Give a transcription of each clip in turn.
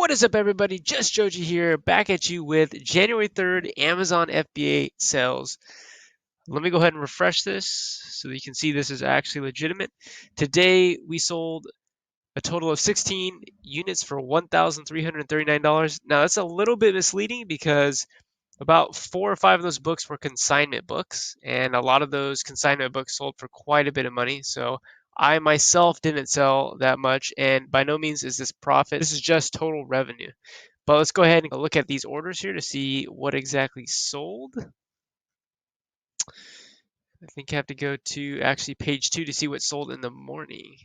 What is up, everybody? Just Joji here, back at you with January 3rd Amazon FBA sales. Let me go ahead and refresh this so that you can see this is actually legitimate. Today, we sold a total of 16 units for $1,339. Now, that's a little bit misleading because about 4 or 5 of those books were consignment books, and a lot of those consignment books sold for quite a bit of money. So I myself didn't sell that much, and by no means is this profit. This is just total revenue. But let's go ahead and look at these orders here to see what exactly sold. I think I have to go to actually page 2 to see what sold in the morning.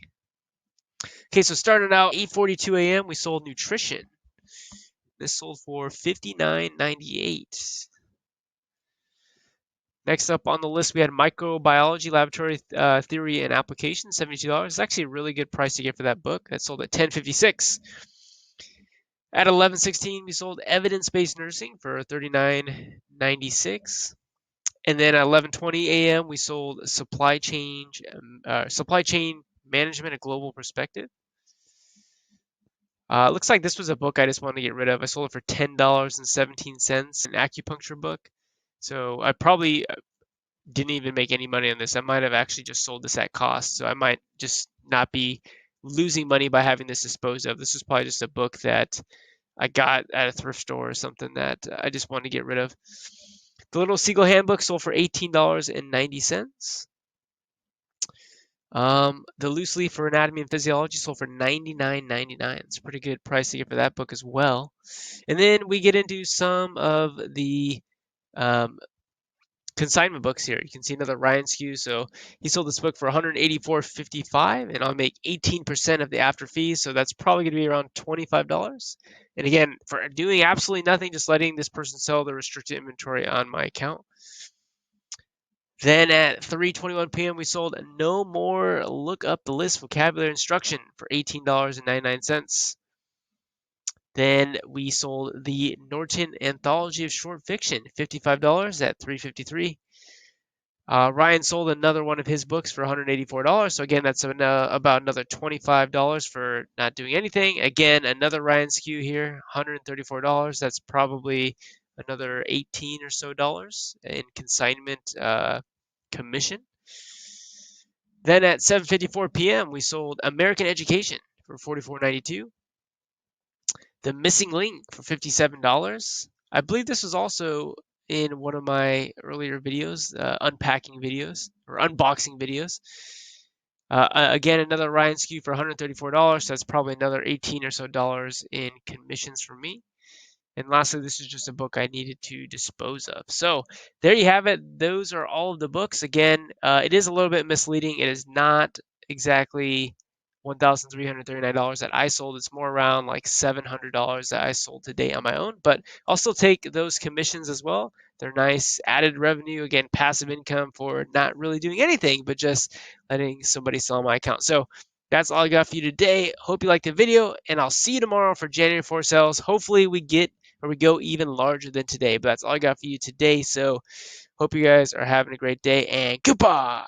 Okay, so starting out 8:42 a.m., we sold nutrition. This sold for $59.98. Next up on the list, we had microbiology laboratory theory and application, $72. It's actually a really good price to get for that book. That sold at $10.56. At 11:16, we sold evidence-based nursing for $39.96. And then at 11:20 a.m., we sold supply chain management, a global perspective. Looks like this was a book I just wanted to get rid of. I sold it for $10.17, an acupuncture book. So I probably didn't even make any money on this. I might have actually just sold this at cost. So I might just not be losing money by having this disposed of. This was probably just a book that I got at a thrift store or something that I just wanted to get rid of. The Little Seagull Handbook sold for $18.90. The Loose Leaf for Anatomy and Physiology sold for $99.99. It's a pretty good price to get for that book as well. And then we get into some of the consignment books here. You can see another Ryan SKU. So he sold this book for $184.55, and I'll make 18% of the after fees. So that's probably going to be around $25. And again, for doing absolutely nothing, just letting this person sell the restricted inventory on my account. Then at 3:21 p.m., we sold No More Look Up the List vocabulary instruction for $18.99. Then we sold the Norton Anthology of Short Fiction, $55 at $3.53. Ryan sold another one of his books for $184. So again, that's about another $25 for not doing anything. Again, another Ryan SKU here, $134. That's probably another $18 or so in consignment commission. Then at 7:54 p.m., we sold American Education for $44.92. The Missing Link for $57. I believe this was also in one of my earlier videos, unpacking videos or unboxing videos. Again, another Ryan SKU for $134. So that's probably another $18 or so in commissions for me. And lastly, this is just a book I needed to dispose of. So there you have it. Those are all of the books. Again, it is a little bit misleading. It is not exactly $1,339 that I sold. It's more around like $700 that I sold today on my own. But I'll still take those commissions as well. They're nice added revenue. Again, passive income for not really doing anything, but just letting somebody sell my account. So that's all I got for you today. Hope you liked the video, and I'll see you tomorrow for January 4 sales. Hopefully we go even larger than today. But that's all I got for you today. So hope you guys are having a great day, and goodbye.